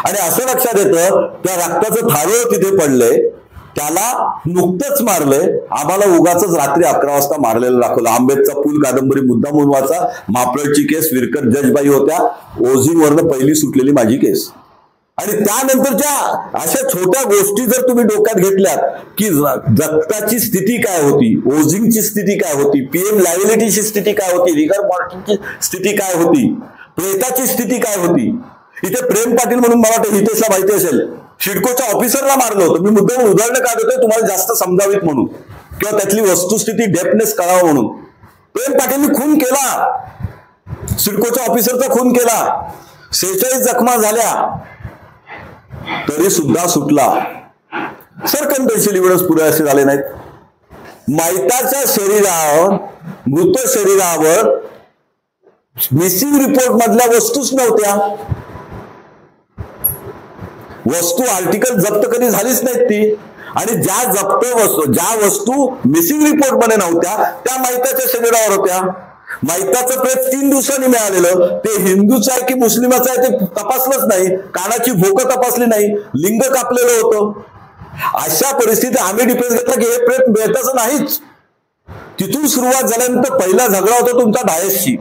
S1: आणि असं लक्षात येतं त्या रक्ताचं थारोळ तिथे पडलंय, त्याला नुकतंच मारलंय, आम्हाला उगाच रात्री 11 वाजता मारलेलं दाखवलं. आंबेडचा पूल कादंबरी मुद्दामून वाचा. मापळची केस, विरकर जजबाई होत्या, ओझिंग वरनं पहिली सुटलेली माझी केस. आणि त्यानंतरच्या अशा छोट्या गोष्टी जर तुम्ही डोक्यात घेतल्यात की रक्ताची स्थिती काय होती, ओझिंगची स्थिती काय होती, पीएम लायबिलिटीची स्थिती काय होती, रिगर मॉर्टिसची स्थिती काय होती, प्रेताची स्थिती काय होती. इथे प्रेम पाटील म्हणून मला वाटतं हितेशला माहिती असेल, सिडकोच्या ऑफिसरला मारलं होतं. मी मुद्दाम उदाहरणं काय देतोय तुम्हाला जास्त समजावीत म्हणून, किंवा त्यातली वस्तुस्थिती डेप्थनेस कळावं म्हणून. प्रेम पाटीलनी खून केला, सिडकोच्या ऑफिसरचा खून केला, 46 जखमा झाल्या, तरी सुद्धा सुटला. सरकमस्टन्शियल एव्हिडन्स पुरे असे झाले नाहीत. मैताच्या शरीरावर, मृत शरीरावर मिसिंग रिपोर्ट मधल्या वस्तूच नव्हत्या. वस्तू आर्टिकल जप्त कधी झालीच नाहीत ती. आणि ज्या वस्तू मिसिंग रिपोर्ट मध्ये नव्हत्या त्या मैताच्या शरीरावर होत्या. मैताचं प्रेत 3 दिवसांनी मिळालेलं, ते हिंदूचं आहे की मुस्लिमाचं आहे ते तपासलंच नाही, कानाची भोकं तपासली नाही, लिंग कापलेलं होतं. अशा परिस्थितीत आम्ही डिफेन्स घेतला की हे प्रेत मिळताचं नाहीच. तिथून सुरुवात झाल्यानंतर पहिला झगडा होता तुमचा डायसशी,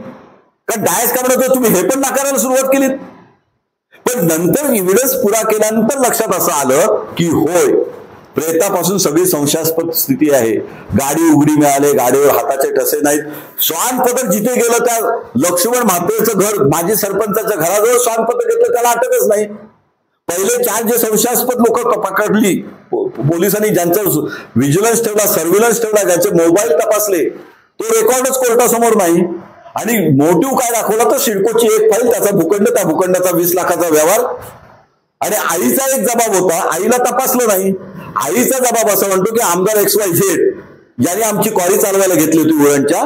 S1: कारण डायस का म्हणतो तुम्ही हे पण नाकारायला सुरुवात केलीत. पण नंतर एव्हिडन्स पुरा केल्यानंतर लक्षात असं आलं की होय, प्रेतापासून सगळी संशयास्पद स्थिती आहे. गाडी उघडी मिळाली, गाडीवर हाताचे ठसे नाहीत. श्वान पथक जिथे गेलं त्या लक्ष्मण म्हात्रेचं घर, माजी सरपंचाच्या घराजवळ श्वान पथक घेतलं, त्याला अटकच नाही. पहिले 4 जे संशयास्पद लोक पकडली पोलिसांनी, ज्यांचा व्हिजिलन्स ठेवला, सर्व्हिलन्स ठेवला, ज्यांचे मोबाईल तपासले, तो रेकॉर्डच कोर्टासमोर नाही. आणि मोटिव्ह काय दाखवला तर सिडकोची एक फाईल, त्याचा भूखंड, त्या भूखंडाचा 20 लाखाचा व्यवहार. आणि आईचा एक जबाब होता, आईला तपासलं नाही. आईचा जबाब असा म्हणतो की आमदार XYZ ज्याने आमची क्वारी चालवायला घेतली होती उरणच्या,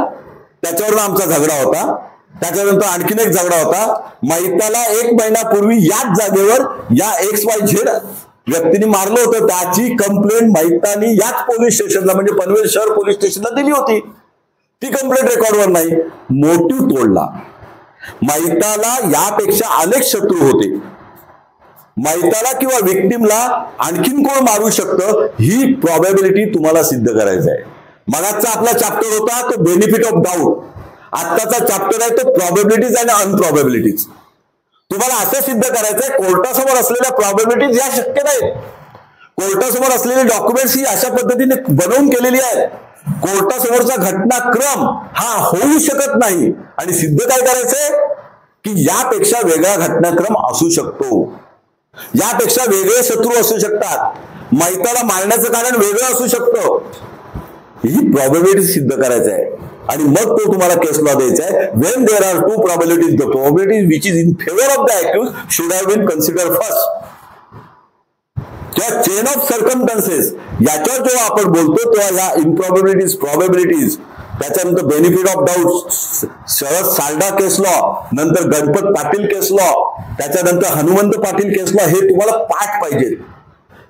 S1: त्याच्यावरून आमचा झगडा होता. त्याच्यानंतर आणखीन एक झगडा होता. मैताला 1 महिन्यापूर्वी याच जागेवर या XYZ व्यक्तीने मारलं होतं, त्याची कंप्लेंट मैतानी याच पोलीस स्टेशनला म्हणजे पनवेल शहर पोलीस स्टेशनला दिली होती. ती कंप्लेंट रेकॉर्डवर नाही. मोटिव्ह तोडला. मैताला यापेक्षा अनेक शत्रू होते. मैताला किंवा विक्टिमला आणखीन कोण मारू शकतं ही प्रॉबॅबिलिटी तुम्हाला सिद्ध करायचं आहे. मगाचा आपला चॅप्टर होता तो बेनिफिट ऑफ डाऊट, आत्ताचा चॅप्टर आहे तो प्रॉबॅबिलिटीज आणि अनप्रॉबॅबिलिटीज. तुम्हाला असं सिद्ध करायचंय कोर्टासमोर असलेल्या प्रॉबॅबिलिटीज या शक्य नाहीत. कोर्टासमोर असलेले डॉक्युमेंट्स ही अशा पद्धतीने बनवून केलेली आहेत, कोर्टासमोरचा घटनाक्रम हा होऊ शकत नाही. आणि सिद्ध काय करायचंय की यापेक्षा वेगळा घटनाक्रम असू शकतो, यापेक्षा वेगळे शत्रू असू शकतात, मैताला मारण्याचं कारण वेगळं असू शकतं. ही प्रॉबॅबिलिटी सिद्ध करायचं आहे. आणि मग तो तुम्हाला केस लॉ द्यायचा आहे. When there are 2 probabilities, the probability which is in favour of the accuse should have been consider first. किंवा चेन ऑफ सर्कमस्टन्सेस याच्यावर जेव्हा आपण बोलतो तेव्हा या इम्प्रॉबॅबिलिटीज, प्रॉबॅबिलिटीज, त्याच्यानंतर benefit of doubt, Sharad Sarda case law, नंतर गणपत पाटील केस लॉ, त्याच्यानंतर हनुमंत पाटील केस लॉ, हे तुम्हाला पाठ पाहिजे.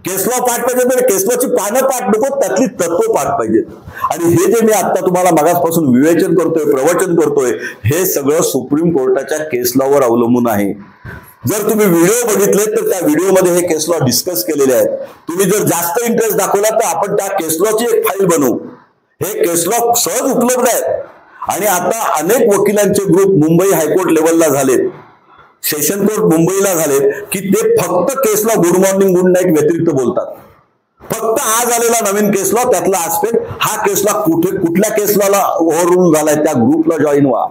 S1: केस लॉ पाठ पाहिजे तर केस लॉची पानं पाठ नको, त्यातली तत्व पाठ पाहिजेत. आणि हे जे मी आता तुम्हाला मगासपासून विवेचन करतोय, प्रवचन करतोय, हे सगळं सुप्रीम कोर्टाच्या केस लॉवर अवलंबून आहे. जर तुम्ही व्हिडिओ बघितले तर त्या व्हिडिओमध्ये हे केस लॉ डिस्कस केलेले आहेत. तुम्ही जर जास्त इंटरेस्ट दाखवला तर आपण त्या केस लॉची एक फाईल बनवू. हे केस लॉ सहज उपलब्ध आहेत. आणि आता अनेक वकिलांचे ग्रुप मुंबई हायकोर्ट लेवलला झालेत, सेशन कोर्ट मुंबईला झालेत की ते फक्त case law good morning good night व्यतिरिक्त बोलतात. फक्त आज आलेला नवीन केस लॉ त्यातला आस्पेक्ट, हा केस लॉ कुठल्या केस लॉला ओव्हररूल झालाय त्या ग्रुपला जॉईन व्हा.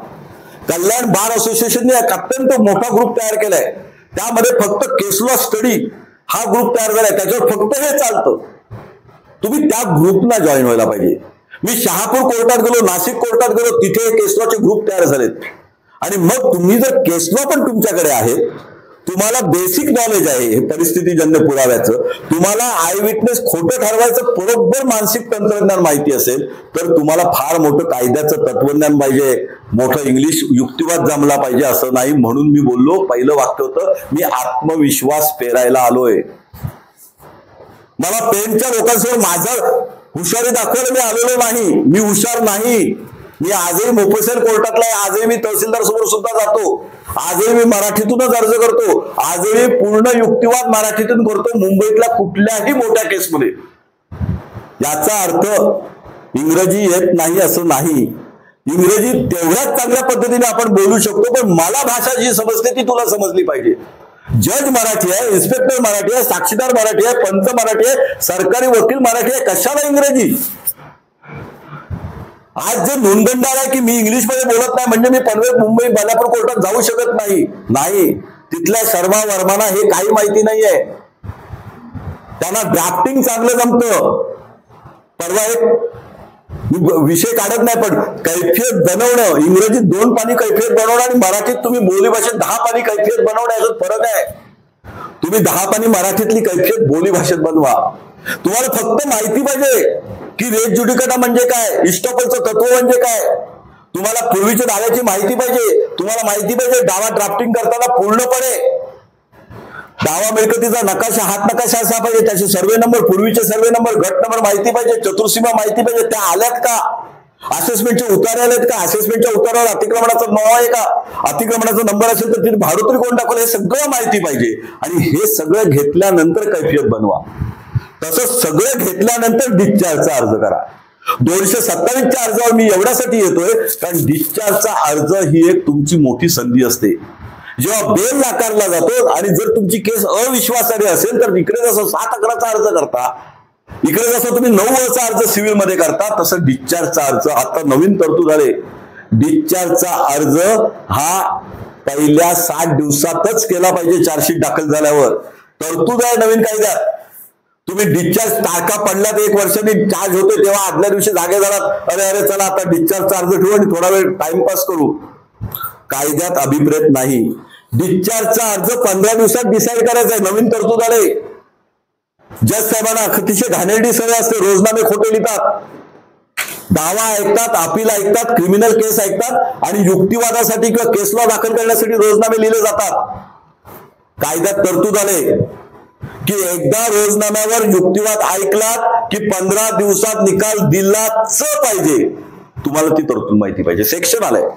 S1: कल्याण बार असोसिएशनने एक अत्यंत मोठा ग्रुप तयार केलाय, त्यामध्ये फक्त केस लॉ स्टडी हा ग्रुप तयार झालाय, त्याच्यावर फक्त हे चालतं. तुम्ही त्या ग्रुपला जॉईन व्हायला पाहिजे. मी शहापूर कोर्टात गेलो, नाशिक कोर्टात गेलो, तिथे केस लॉचे ग्रुप तयार झालेत. आणि मग तुम्ही जर केस लॉ पण तुमच्याकडे आहे, तुम्हाला बेसिक नॉलेज आहे हे परिस्थितीजन्य पुराव्याचं, तुम्हाला आय विटनेस खोटं ठरवायचं बरोबर मानसिक तंत्रज्ञान माहिती असेल, तर तुम्हाला फार मोठं कायद्याचं तत्वज्ञान पाहिजे, मोठं इंग्लिश युक्तिवाद जमला पाहिजे असं नाही. म्हणून मी बोललो, पहिलं वाक्य होतं मी आत्मविश्वास पेरायला आलोय. मला पेनच्या लोकांसमोर माझं हुशारी दाखवायला मी आलेलो नाही. मी हुशार नाही. मी आजही मोफसेल कोर्टातला आहे, आजही मी तहसीलदार समोर सुद्धा जातो, आजही मी मराठीतूनच अर्ज करतो, आजही पूर्ण युक्तिवाद मराठीतून करतो मुंबईतल्या कुठल्याही मोठ्या केसमध्ये. याचा अर्थ इंग्रजी येत नाही असं नाही. इंग्रजी तेवढ्याच चांगल्या पद्धतीने आपण बोलू शकतो, पण मला भाषा जी समजते ती तुला समजली पाहिजे. जज मराठी आहे, इन्स्पेक्टर मराठी आहे, साक्षीदार मराठी आहे, पंच मराठी आहे, सरकारी वकील मराठी आहे, कशाला इंग्रजी? आज जे नोंदणदार आहे की मी इंग्लिश मध्ये बोलत नाही म्हणजे मी पनवेल मुंबई बल्लापूर कोर्टात जाऊ शकत नाही. तिथल्या शर्मा वर्माना हे काही माहिती नाहीये. त्यांना ड्राफ्टिंग चांगलं जमतं. परवा एक विषय काढत नाही, पण कैफियत बनवणं, इंग्रजीत 2 पानी कैफियत बनवणं आणि मराठीत तुम्ही बोली भाषेत 10 पानी कैफियत बनवणं याच्यात फरक आहे. तुम्ही 10 पानी मराठीतली कैफियत बोली भाषेत बनवा. तुम्हाला फक्त माहिती पाहिजे की रेट जुडिकाटा म्हणजे काय, इस्टॉपलचं तत्व म्हणजे काय, तुम्हाला पूर्वीच्या दाव्याची माहिती पाहिजे. तुम्हाला माहिती पाहिजे दावा ड्राफ्टिंग करताना पूर्णपणे दावा मिळकतीचा नकाशा, हात नकाशा असा पाहिजे, त्याचे सर्वे नंबर, पूर्वीचे सर्वे नंबर, गट नंबर माहिती पाहिजे, चतुर्सीमा माहिती पाहिजे, त्या आल्यात का,
S2: असेसमेंटचे उतारे आलेत का? असेसमेंटच्या उतारावर अतिक्रमणाचा नाव आहे का? अतिक्रमणाचा नंबर असेल तर तिथे भाडोत्री कोण दाखवलं हे सगळं माहिती पाहिजे. आणि हे सगळं घेतल्यानंतर कैफियत बनवा. तसं सगळं घेतल्यानंतर डिस्चार्जचा अर्ज करा. 227च्या अर्जावर मी एवढ्यासाठी येतोय कारण डिस्चार्जचा अर्ज ही एक तुमची मोठी संधी असते. जेव्हा बेल नाकारला जातो आणि जर तुमची केस अविश्वासार्ह असेल तर इकडे जसं 7-11चा अर्ज करता, इकडे जसं तुम्ही 9चा अर्ज सिव्हिल मध्ये करता, तसं डिस्चार्जचा अर्ज आता नवीन तरतूद आले. डिस्चार्जचा अर्ज हा पहिल्या 60 दिवसातच केला पाहिजे. चार्जशीट दाखल झाल्यावर तरतूद आहे नवीन कायद्यात. तुम्ही डिस्चार्ज तारखा पडल्यात 1 वर्षांनी चार्ज होते तेव्हा आदल्या दिवशी जागे झालात, अरे चला आता डिस्चार्जचा अर्ज ठेवू आणि थोडा वेळ टाइमपास करू. कायद्यात अभिप्रेत नाही. डिस्चार्जचा अर्ज 15 दिवसात डिसाईड करायचा आहे. नवीन तरतूद आले. जज साहेबांना अतिशय घाणेरडी सवय असते. रोजनामे खोटे लिहितात, दावा ऐकतात, अपील ऐकतात, क्रिमिनल केस ऐकतात आणि युक्तिवादासाठी किंवा केस लॉ दाखल करण्यासाठी रोजनामे लिहिले जातात. कायद्यात तरतूद आले की एकदा रोजनाम्यावर युक्तिवाद ऐकलात की 15 दिवसात निकाल दिलाच पाहिजे. तुम्हाला ती तरतूद माहिती पाहिजे. सेक्शन आलंय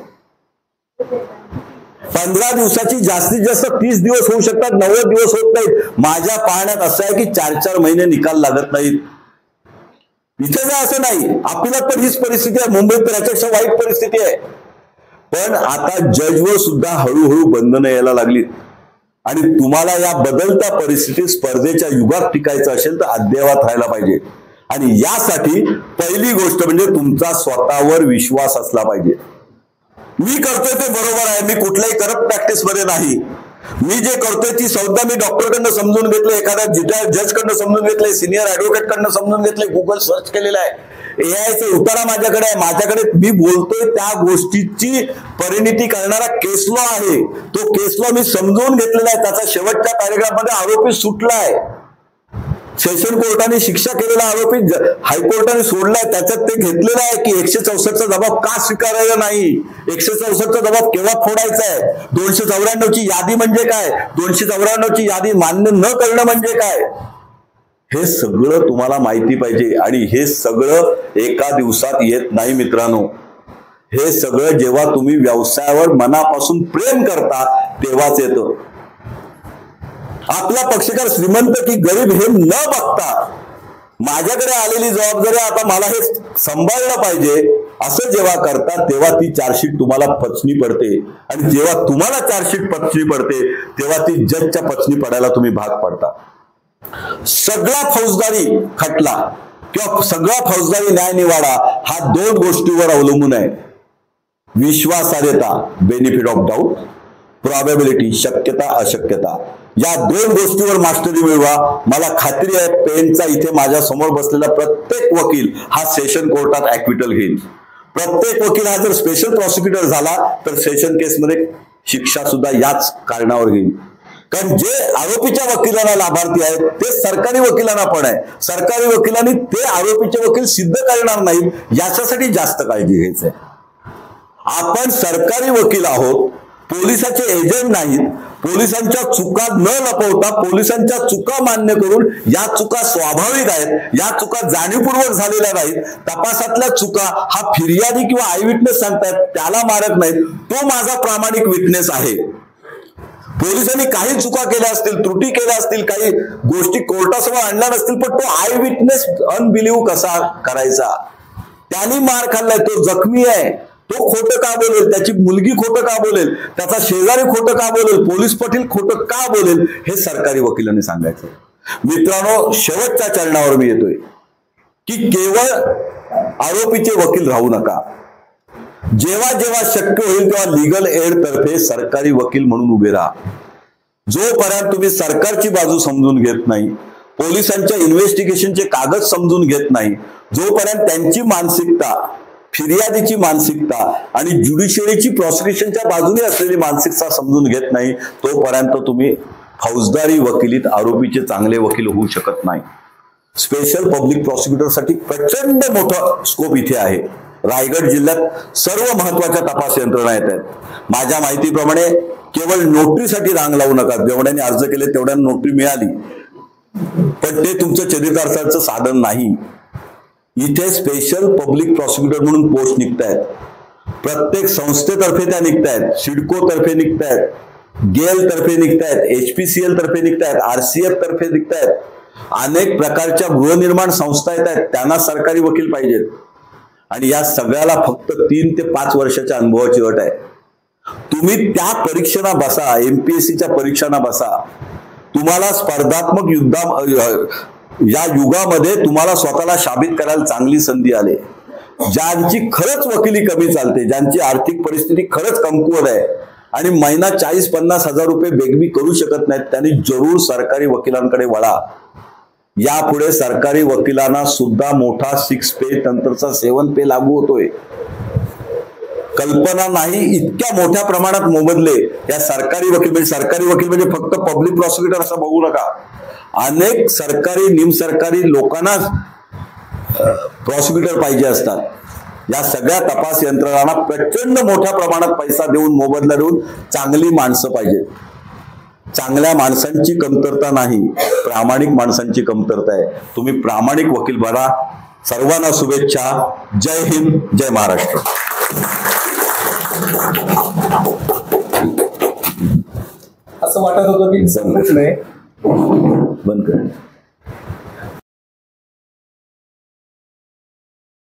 S2: 15 दिवसाची जास्तीत जास्त 30 दिवस होऊ शकतात, 90 दिवस होत नाहीत. माझ्या पाहण्यात असं आहे की 4-4 महिने निकाल लागत नाहीत. इथे जर असं नाही, अपिलात पण हीच परिस्थिती आहे. मुंबईत तर याच्यापेक्षा वाईट परिस्थिती आहे. पण आता जजवर सुद्धा हळूहळू बंधनं यायला लागली आणि तुम्हाला या बदलत्या परिस्थितीत स्पर्धेच्या युगात टिकायचं असेल तर अद्ययावत राहायला पाहिजे. आणि यासाठी पहिली गोष्ट म्हणजे तुमचा स्वतःवर विश्वास असला पाहिजे. मी करतोय ते बरोबर आहे, मी कुठल्याही करप्ट प्रॅक्टिस मध्ये नाही. मी जे करतोय ती संज्ञा मी डॉक्टरकडनं समजून घेतलंय, एखाद्या जज कडनं समजून घेतलंय, सिनियर ऍडव्होकेट कडनं समजून घेतलंय, गुगल सर्च केलेला आहे, एआयचा उतारा माझ्याकडे आहे. माझ्याकडे मी बोलतोय त्या गोष्टीची परिणिती करणारा केस लॉ आहे. तो केस लॉ मी समजून घेतलेला आहे. त्याचा शेवटच्या पॅरेग्राफ मध्ये आरोपी सुटलाय. सेशन कोर्टाने शिक्षा केलेला आरोपी हायकोर्टाने सोडलाय. त्याच्यात ते घेतलेलं आहे की 164चा जबाब का स्वीकारायला नाही, 164चा जबाब केव्हा फोडायचा आहे, 294ची यादी म्हणजे काय, 294ची यादी मान्य न करणं म्हणजे काय, हे सगळं तुम्हाला माहिती पाहिजे. आणि हे सगळं एका दिवसात येत नाही मित्रांनो. हे सगळं जेव्हा तुम्ही व्यवसायावर मनापासून प्रेम करता तेव्हाच येतं. आपला पक्षकार श्रीमंत की गरीब हे न बघता माझ्याकडे आलेली जबाबदारी आता मला हे सांभाळलं पाहिजे असं जेव्हा करता तेव्हा ती चार्जशीट तुम्हाला पचनी पडते. आणि जेव्हा तुम्हाला चार्जशीट पचनी पडते तेव्हा ती जजच्या पचनी पडायला तुम्ही भाग पडता. सगळा फौजदारी खटला किंवा सगळा फौजदारी न्यायनिवाडा हा 2 गोष्टीवर अवलंबून आहे. विश्वासार्हता, बेनिफिट ऑफ डाऊट, प्रॉबॅबिलिटी, शक्यता अशक्यता. या 2 गोष्टीवर मास्टरी मिळवा. मला खात्री आहे पेनचा इथे माझ्या समोर बसलेला प्रत्येक वकील हा सेशन कोर्टात ऍक्विटल घेईल. प्रत्येक वकील हा जर स्पेशल प्रॉसिक्युटर झाला तर सेशन केसमध्ये शिक्षा सुद्धा याच कारणावर घेईल. कारण जे आरोपीच्या वकिलांना लाभार्थी आहेत ते सरकारी वकिलांना पण आहे. सरकारी वकिलांनी ते आरोपीचे वकील सिद्ध करणार नाहीत याच्यासाठी जास्त काळजी घ्यायची आहे. आपण सरकारी वकील आहोत, पोलिसाचे एजंट नाहीत. पोलिसांच्या चुका न लपवता पोलिसांच्या चुका मान्य करून या चुका स्वाभाविक आहेत, या चुका जाणीवपूर्वक झालेल्या नाहीत, तपासातल्या चुका हा फिर्यादी किंवा आय विटनेस सांगतायत त्याला मारत नाहीत, तो माझा प्रामाणिक विटनेस आहे. पोलिसांनी काही चुका केल्या असतील, त्रुटी केल्या असतील, काही गोष्टी कोर्टासमोर आणल्या नसतील, पण तो आय विटनेस अनबिलीव्ह कसा करायचा, त्यांनी मार खाल्लाय, तो जखमी आहे, तो खोटं का बोलेल, त्याची मुलगी खोटं का बोलेल, त्याचा शेजारी खोटं का बोलेल, पोलीस पाटील खोटं का बोलेल, हे सरकारी वकिलांनी सांगायचं. मित्रांनो, शेवटच्या चरणावर मी येतोय की केवळ आरोपीचे वकील राहू नका. जेव्हा जेव्हा शक्य होईल तेव्हा लीगल एड तर्फे सरकारी वकील म्हणून उभे राहा. जोपर्यंत तुम्ही सरकारची बाजू समजून घेत नाही, पोलिसांच्या इन्व्हेस्टिगेशनचे कागद समजून घेत नाही, जोपर्यंत त्यांची मानसिकता, फिर्यादीची मानसिकता आणि ज्युडिशियरीची प्रॉसिक्युशनच्या बाजूने असलेली मानसिकता समजून घेत नाही, तोपर्यंत तुम्ही फौजदारी वकिलीत आरोपीचे चांगले वकील होऊ शकत नाही. स्पेशल पब्लिक प्रॉसिक्युटरसाठी प्रचंड मोठा स्कोप इथे आहे. रायगड जिल्ह्यात सर्व महत्वाच्या तपास यंत्रणा येत आहेत. माझ्या माहितीप्रमाणे केवळ नोटरीसाठी रांग लावू नका. जेवढ्याने अर्ज केले तेवढ्याने नोटरी मिळाली, पण ते तुमचं चरितार्थाचं साधन नाही.
S1: इथे स्पेशल पब्लिक प्रॉसिक्युटर म्हणून पोस्ट निघतायत, प्रत्येक संस्थेतर्फे त्या निघतायत, सिडको तर्फे निघतायत, गेल तर्फे निघतायत, HPCL तर्फे निघतायत, RCF तर्फे निघतायत, अनेक प्रकारच्या गृहनिर्माण संस्था येत आहेत, त्यांना सरकारी वकील पाहिजेत. आणि या सगळ्याला फक्त 3 ते 5 वर्षाच्या अनुभवाची अट आहे. तुम्ही त्या परीक्षेला बसा, MPSCच्या परीक्षांना बसा. तुम्हाला स्पर्धात्मक या युगामध्ये तुम्हाला स्वतःला साबित करायला चांगली संधी आली. ज्यांची खरंच वकिली कमी चालते, ज्यांची आर्थिक परिस्थिती खरंच कमकुवत आहे आणि महिना 40-50 हजार रुपये बेगमी करू शकत नाहीत, त्यांनी जरूर सरकारी वकिलांकडे वळा. यापुढे सरकारी वकिलांना सुद्धा मोठा 6 पे नंतरचा 7 पे लागू होतोय. कल्पना नाही इतक्या मोठ्या प्रमाणात मोबदले या सरकारी वकील म्हणजे फक्त पब्लिक प्रॉसिक्युटर असं बघू नका. अनेक सरकारी निमसरकारी लोकांना प्रॉसिक्युटर पाहिजे असतात. या सगळ्या तपास यंत्रणांना प्रचंड मोठ्या प्रमाणात पैसा देऊन, मोबदला देऊन चांगली माणसं पाहिजेत. चांगल्या माणसांची कमतरता नाही, प्रामाणिक माणसांची कमतरता आहे. तुम्ही प्रामाणिक वकील बना. सर्वांना शुभेच्छा. जय हिंद, जय महाराष्ट्र.
S3: असं वाटत होतं की
S1: बंद कर.